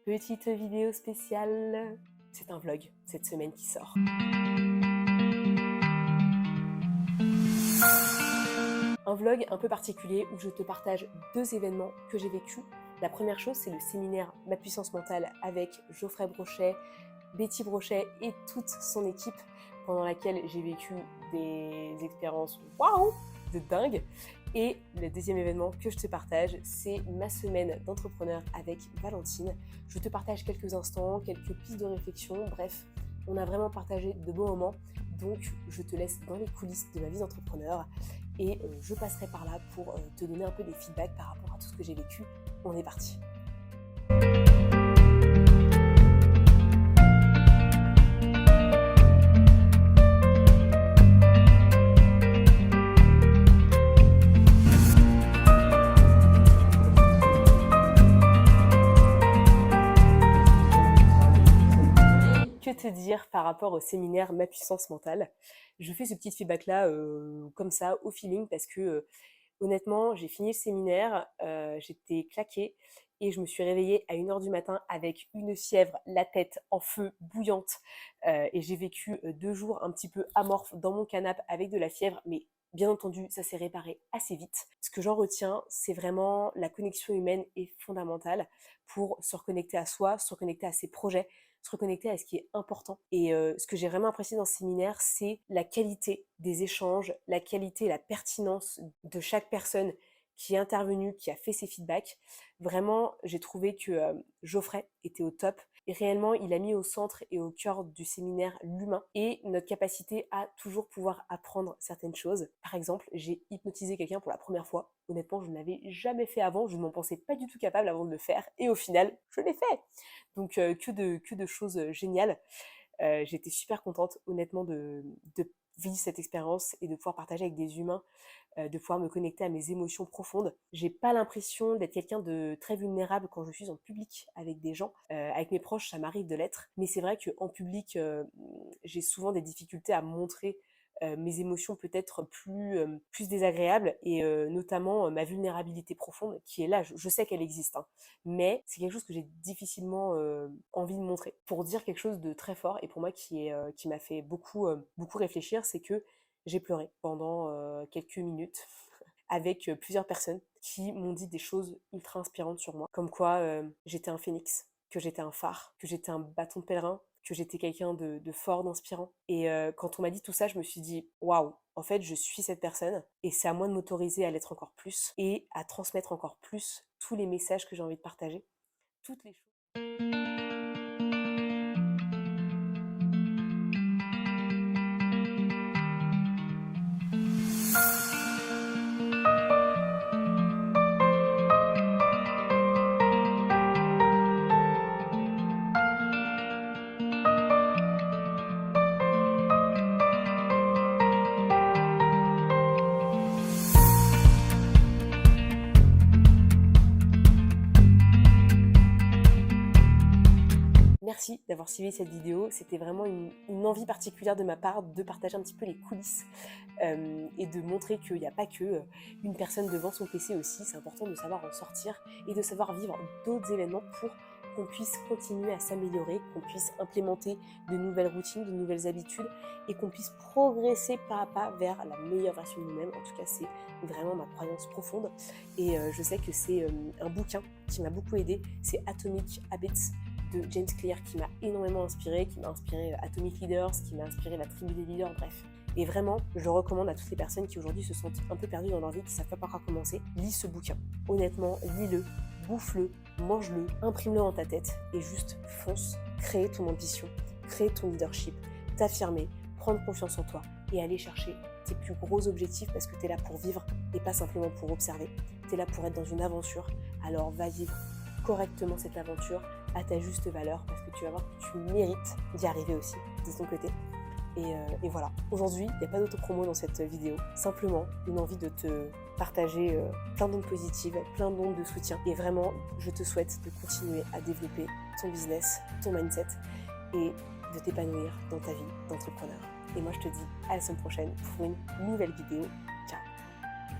Petite vidéo spéciale, c'est un vlog cette semaine qui sort. Un vlog un peu particulier où je te partage 2 événements que j'ai vécus. La première chose, c'est le séminaire Ma puissance mentale avec Geoffrey Brochet, Betty Brochet et toute son équipe, pendant laquelle j'ai vécu des expériences waouh de dingue. Et le deuxième événement que je te partage, c'est ma semaine d'entrepreneur avec Valentine. Je te partage quelques instants, quelques pistes de réflexion, bref, on a vraiment partagé de beaux moments. Donc je te laisse dans les coulisses de ma vie d'entrepreneur et je passerai par là pour te donner un peu des feedbacks par rapport à tout ce que j'ai vécu. On est parti. Que te dire par rapport au séminaire Ma puissance mentale? Je fais ce petit feedback là comme ça au feeling parce que honnêtement j'ai fini le séminaire, j'étais claquée et je me suis réveillée à 1h du matin avec une fièvre, la tête en feu, bouillante, et j'ai vécu 2 jours un petit peu amorphes dans mon canapé avec de la fièvre, mais bien entendu ça s'est réparé assez vite. Ce que j'en retiens, c'est vraiment la connexion humaine est fondamentale pour se reconnecter à soi, se reconnecter à ses projets, se reconnecter à ce qui est important. Et ce que j'ai vraiment apprécié dans ce séminaire, c'est la qualité des échanges, la qualité et la pertinence de chaque personne qui est intervenue, qui a fait ses feedbacks. Vraiment, j'ai trouvé que Geoffrey était au top. Et réellement, il a mis au centre et au cœur du séminaire l'humain et notre capacité à toujours pouvoir apprendre certaines choses. Par exemple, j'ai hypnotisé quelqu'un pour la première fois. Honnêtement, je ne l'avais jamais fait avant, je ne m'en pensais pas du tout capable avant de le faire. Et au final, je l'ai fait. Donc que de choses géniales. J'étais super contente honnêtement de vivre cette expérience et de pouvoir partager avec des humains, de pouvoir me connecter à mes émotions profondes. J'ai pas l'impression d'être quelqu'un de très vulnérable quand je suis en public avec des gens. Avec mes proches, ça m'arrive de l'être, mais c'est vrai qu'en public, j'ai souvent des difficultés à montrer mes émotions peut-être plus désagréables et notamment ma vulnérabilité profonde qui est là. Je sais qu'elle existe, hein, mais c'est quelque chose que j'ai difficilement envie de montrer. Pour dire quelque chose de très fort et pour moi qui m'a fait beaucoup réfléchir, c'est que j'ai pleuré pendant quelques minutes avec plusieurs personnes qui m'ont dit des choses ultra inspirantes sur moi, comme quoi j'étais un phénix, que j'étais un phare, que j'étais un bâton de pèlerin, que j'étais quelqu'un de fort, d'inspirant. Et quand on m'a dit tout ça, je me suis dit waouh, en fait, je suis cette personne et c'est à moi de m'autoriser à l'être encore plus et à transmettre encore plus tous les messages que j'ai envie de partager, toutes les choses. Merci d'avoir suivi cette vidéo, c'était vraiment une envie particulière de ma part de partager un petit peu les coulisses et de montrer qu'il n'y a pas que une personne devant son PC aussi, c'est important de savoir en sortir et de savoir vivre d'autres événements pour qu'on puisse continuer à s'améliorer, qu'on puisse implémenter de nouvelles routines, de nouvelles habitudes et qu'on puisse progresser pas à pas vers la meilleure version de nous-mêmes. En tout cas, c'est vraiment ma croyance profonde et je sais que c'est un bouquin qui m'a beaucoup aidé, c'est Atomic Habits de James Clear qui m'a énormément inspiré, qui m'a inspiré Atomic Leaders, qui m'a inspiré la tribu des leaders, bref. Et vraiment, je le recommande à toutes les personnes qui aujourd'hui se sentent un peu perdues dans leur vie, qui ne savent pas par quoi commencer. Lis ce bouquin. Honnêtement, lis-le, bouffe-le, mange-le, imprime-le dans ta tête et juste fonce. Crée ton ambition, crée ton leadership, t'affirmer, prendre confiance en toi et aller chercher tes plus gros objectifs parce que tu es là pour vivre et pas simplement pour observer. Tu es là pour être dans une aventure, alors va vivre correctement cette aventure à ta juste valeur parce que tu vas voir que tu mérites d'y arriver aussi de ton côté. Et voilà, aujourd'hui, il n'y a pas d'auto-promo dans cette vidéo, simplement une envie de te partager plein d'ondes positives, plein d'ondes de soutien. Et vraiment, je te souhaite de continuer à développer ton business, ton mindset et de t'épanouir dans ta vie d'entrepreneur. Et moi, je te dis à la semaine prochaine pour une nouvelle vidéo